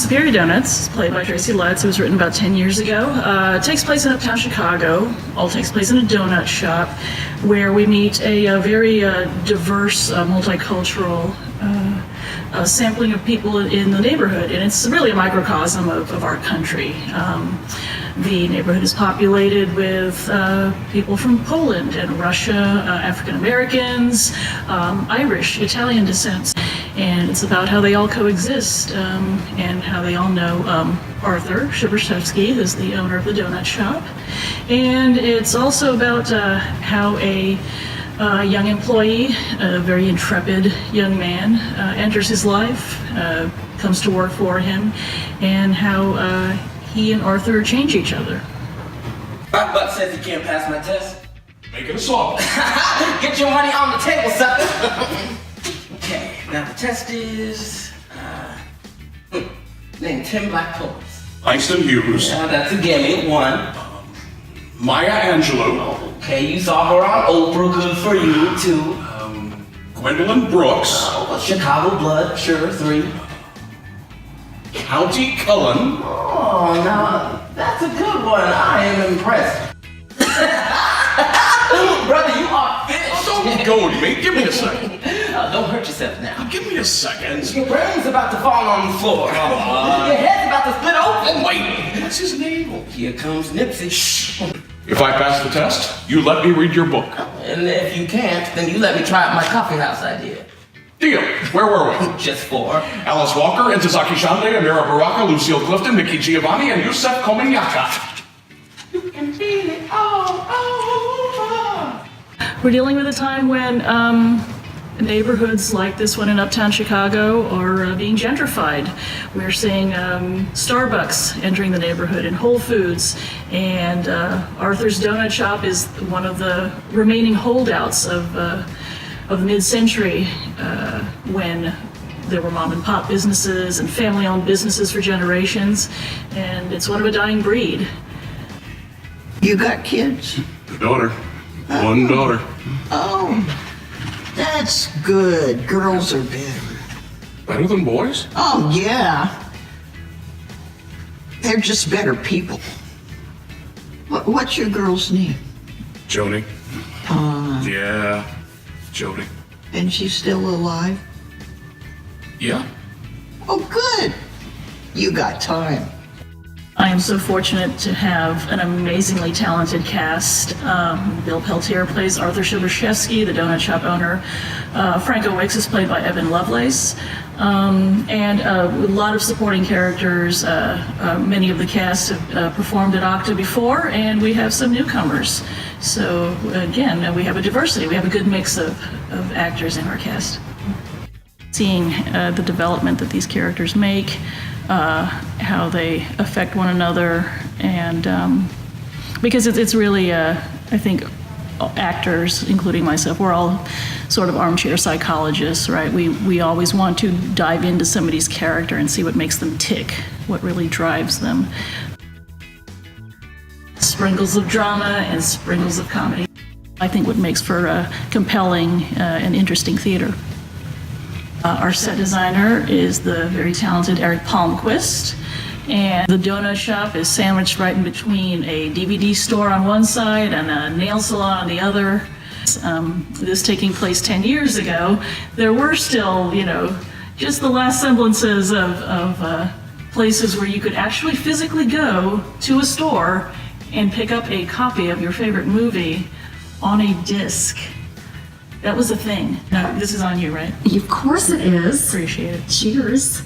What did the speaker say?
Superior Donuts, played by Tracy Letts. It was written about 10 years ago. It takes place in uptown Chicago. All takes place in a donut shop where we meet a very diverse, multicultural sampling of people in the neighborhood. And it's really a microcosm of our country. The neighborhood is populated with people from Poland and Russia, African Americans, Irish, Italian descent. And it's about how they all coexist and how they all know Arthur Szyberszewski, who's the owner of the donut shop. And it's also about how a young employee, a very intrepid young man, enters his life, comes to work for him, and how he and Arthur change each other. My butt says you can't pass my test. Make it a song. Get your money on the table, sucker. Okay, now the test is, name 10 black poets. Langston Hughes. That's a gimme, 1. Maya Angelou. Okay, you saw her on Oprah, good for you, 2. Gwendolyn Brooks. Chicago Blood, sure, 3. County Cullen. Oh, now, that's a good one. I am impressed. Brother, you are finished. Don't go with me. Give me a second. Don't hurt yourself now. Give me a second. Your brain's about to fall on the floor. Come on. Your head's about to split open. Oh, wait. What's his name? Here comes Nipsey. Shh. If I pass the test, you let me read your book. And if you can't, then you let me try out my coffee house idea. Deal. Where were we? Just 4. Alice Walker, Intozaki Shande, Amira Baraka, Lucille Clifton, Mickey Giovanni, and Yusef Kominyaka. You can feel it all over. We're dealing with a time when neighborhoods like this one in uptown Chicago are being gentrified. We're seeing Starbucks entering the neighborhood and Whole Foods, and Arthur's Donut Shop is one of the remaining holdouts of the mid-century when there were mom and pop businesses and family-owned businesses for generations, and it's one of a dying breed. You got kids? A daughter. One daughter. Oh, that's good. Girls are better. Better than boys? Oh, yeah. They're just better people. What's your girl's name? Joni. Yeah, Joni. And she's still alive? Yeah. Oh, good. You got time. I am so fortunate to have an amazingly talented cast. Bill Peltier plays Arthur Szyberszewski, the donut shop owner. Franco Wicks is played by Evan Lovelace. And a lot of supporting characters. Many of the cast have performed at OCTA before, and we have some newcomers. So again, we have a diversity. We have a good mix of actors in our cast. Seeing the development that these characters make, how they affect one another, and because it's really, I think, actors, including myself, we're all sort of armchair psychologists, right? We always want to dive into somebody's character and see what makes them tick, what really drives them. Sprinkles of drama and sprinkles of comedy, I think, what makes for a compelling and interesting theater. Our set designer is the very talented Eric Palmquist, and the donut shop is sandwiched right in between a DVD store on one side and a nail salon on the other. This taking place 10 years ago, there were still, just the last semblances of places where you could actually physically go to a store and pick up a copy of your favorite movie on a disc. That was a thing. Now, this is on you, right? Of course it is. Appreciate it. Cheers.